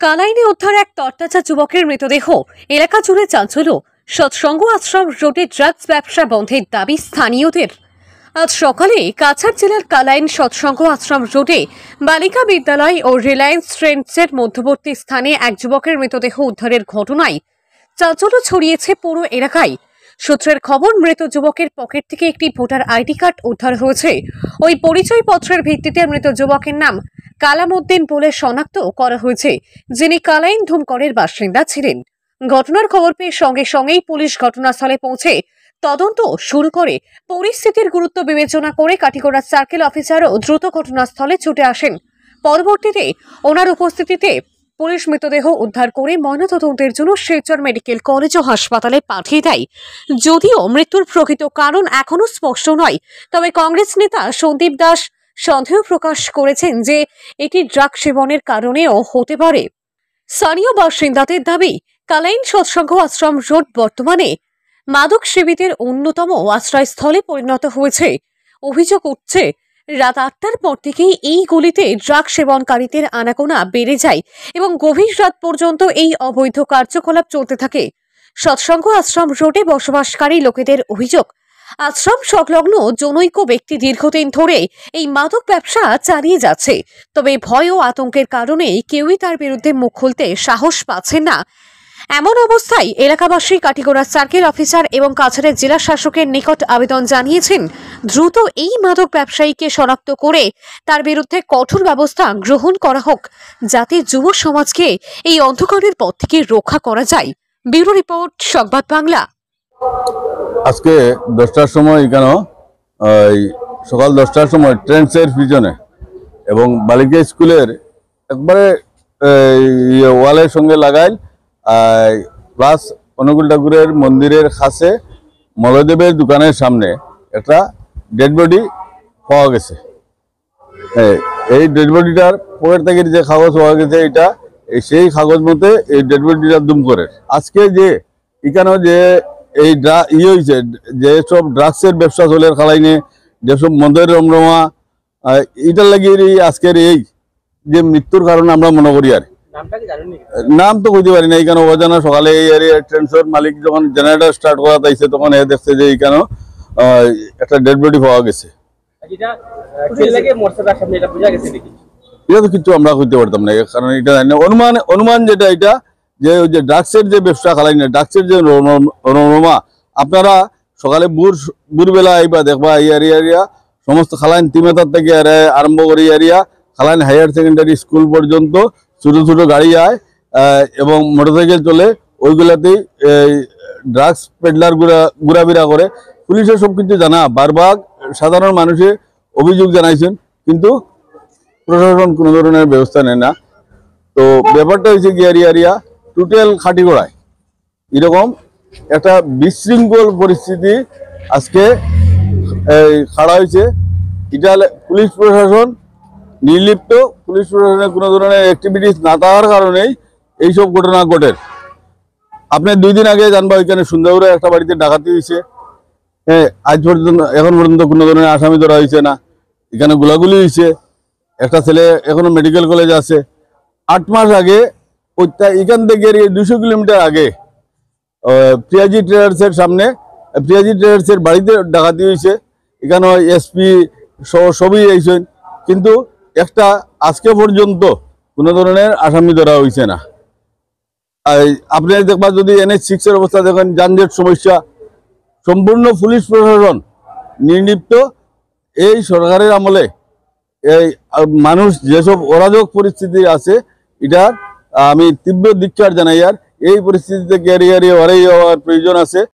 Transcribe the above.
কালাইনে উদ্ধার এক তরতাজা যুবকের মৃতদেহ। এলাকা জুড়ে চাঞ্চল্য। সৎসঙ্গ আশ্রম রোডে ড্রাগস ব্যবসা বন্ধের দাবি স্থানীয়দের। আজ সকালে কাছাড় জেলার কালাইন সৎসঙ্গ আশ্রম রোডে বালিকা বিদ্যালয় ও রিলায়েন্স ট্রেন্ডসের মধ্যবর্তী স্থানে এক যুবকের মৃতদেহ উদ্ধারের ঘটনায় চাঞ্চল্য ছড়িয়েছে পুরো এলাকায়। সূত্রের খবর, মৃত যুবকের পকেট থেকে একটি ভোটার আইডি কার্ড উদ্ধার হয়েছে। ওই পরিচয়পত্রের ভিত্তিতে মৃত যুবকের নাম কালামউদ্দিন বলে শনাক্ত করা হয়েছে, যিনি কালাইন ধুমকরের বাসিন্দা ছিলেন। ঘটনার খবর পেয়ে সঙ্গে সঙ্গেই পুলিশ ঘটনাস্থলে পৌঁছে তদন্ত শুরু করে। পরিস্থিতির গুরুত্ব বিবেচনা করে কাটিগড়া সার্কেল অফিসারও দ্রুত ঘটনাস্থলে ছুটে আসেন। পরবর্তীতে ওনার উপস্থিতিতে পুলিশ মৃতদেহ উদ্ধার করে ময়নাতদন্তের জন্য শিলচর মেডিকেল কলেজ ও হাসপাতালে পাঠিয়ে দেয়। যদিও মৃত্যুর প্রকৃত কারণ এখনো স্পষ্ট নয়, তবে কংগ্রেস নেতা সন্দীপ দাস সন্দেহ প্রকাশ করেছেন যে এটি ড্রাগ সেবনের কারণেও হতে পারে। স্থানীয় বাসিন্দাদের দাবি, কালাইন সৎসঙ্গ আশ্রম রোড বর্তমানে মাদক সেবীদের অন্যতম আশ্রয়স্থলে পরিণত হয়েছে। অভিযোগ উঠছে, রাত 8টার পর থেকেই এই গলিতে ড্রাগ সেবনকারীদের আনাগোনা বেড়ে যায় এবং গভীর রাত পর্যন্ত এই অবৈধ কার্যকলাপ চলতে থাকে। সৎসঙ্গ আশ্রম রোডে বসবাসকারী লোকেদের অভিযোগ, আশ্রম সংলগ্ন জনৈক ব্যক্তি দীর্ঘদিন ধরে এই মাদক ব্যবসা চালিয়ে যাচ্ছে। তবে ভয় ও আতঙ্কের কারণে কেউই তার বিরুদ্ধে মুখ খুলতে সাহস পাচ্ছেন না। এমন অবস্থায় এলাকাবাসী কাটিগড়া সার্কেল অফিসার এবং কাছাড়ের জেলা শাসকের নিকট আবেদন জানিয়েছেন, দ্রুত এই মাদক ব্যবসায়ীকে শনাক্ত করে তার বিরুদ্ধে কঠোর ব্যবস্থা গ্রহণ করা হোক, যাতে যুব সমাজকে এই অন্ধকারের পথ থেকে রক্ষা করা যায়। ব্যুরো রিপোর্ট, সংবাদ বাংলা। আজকে 10টার সময় কেন সকাল 10টার সময় ট্রেন্ডসের পিছনে এবং বালিকা স্কুলের একবারে ওয়ালের সঙ্গে লাগাই প্লাস অনুকূল ঠাকুরের মন্দিরের কাছে মলদেবের দোকানের সামনে একটা ডেড বডি পাওয়া গেছে। এই ডেড বডিটার পকেট থেকে যে কাগজ পাওয়া গেছে, এটা সেই কাগজ মতে এই ডেড বডিটা দুম করে আজকে যে এখানে যে এই হয়েছে, যেসব ড্রাগসের ব্যবসা চলে খালাইনে, যেসব মদের রমরমা, এটার লাগে আজকের এই যে মৃত্যুর কারণে আমরা মনে করি। আর নাম তো কইতে পারি না, এইখানে অজানা সকালে এই ট্রেন্সর মালিক যখন জেনারেটর স্টার্ট করা তাইছে তখন এ দেখছে যে এইখানে একটা ডেড বডি পাওয়া গেছে। এটা তো কিছু আমরা কইতে পারতাম না, কারণ এটা অনুমান যেটা এটা যে ড্রাগসের যে ব্যবসা খালাই না, ড্রাগসের যে রমরমা, আপনারা সকালে বুরবেলা আইবা দেখবা এই এরিয়া সমস্ত খালাইন তিমেতার থেকে আরম্ভ করি এরিয়া খালাইন হায়ার সেকেন্ডারি স্কুল পর্যন্ত ছোট ছোট গাড়ি আয় এবং মোটরসাইকেল চলে, ওইগুলাতেই ড্রাগস পেডলার ঘোরাফেরা করে। পুলিশের সবকিছু জানা, বারবার সাধারণ মানুষে অভিযোগ জানাইছেন, কিন্তু প্রশাসন কোনো ধরনের ব্যবস্থা নেয় না। তো ব্যাপারটা হয়েছে কি এরিয়া টোটাল খাটিগড়ায় এরকম একটা বিশৃঙ্খল পরিস্থিতি আজকে খাড়া হয়েছে। এটা পুলিশ প্রশাসন নির্লিপ্ত, পুলিশ প্রশাসনের কোনো ধরনের অ্যাক্টিভিটিস না থাকার কারণেই এইসব ঘটনা ঘটে। আপনি 2 দিন আগে জানবা ওইখানে সুন্দরবনে একটা বাড়িতে ডাকাতি হয়েছে। আজ পর্যন্ত এখন পর্যন্ত কোনো ধরনের আসামি ধরা হয়েছে না। এখানে গোলাগুলি হয়েছে, একটা ছেলে এখনো মেডিকেল কলেজ আছে। 8 মাস আগে এখান থেকে 200 কিলোমিটার আগে প্রিয়াজি ট্রেডার্সের সামনে প্রিয়াজি ট্রেডার্সের বাড়িতে ডাকাতি হয়েছে। এখানে এসপি সবই এইছেন, কিন্তু একটা আজকে পর্যন্ত কোনো ধরনের আসামি ধরা হয়েছে না। আপনি দেখবা যদি NH6 এর অবস্থা দেখেন, যানজট সমস্যা, সম্পূর্ণ পুলিশ প্রশাসন নির্লিপ্ত। এই সরকারের আমলে এই মানুষ যেসব অরাজক পরিস্থিতি আছে, এটা আমি তীব্র ধিক্কার জানাই। আর এই পরিস্থিতিতে ক্যারিয়ারে ওরাই হওয়ার প্রয়োজন আছে।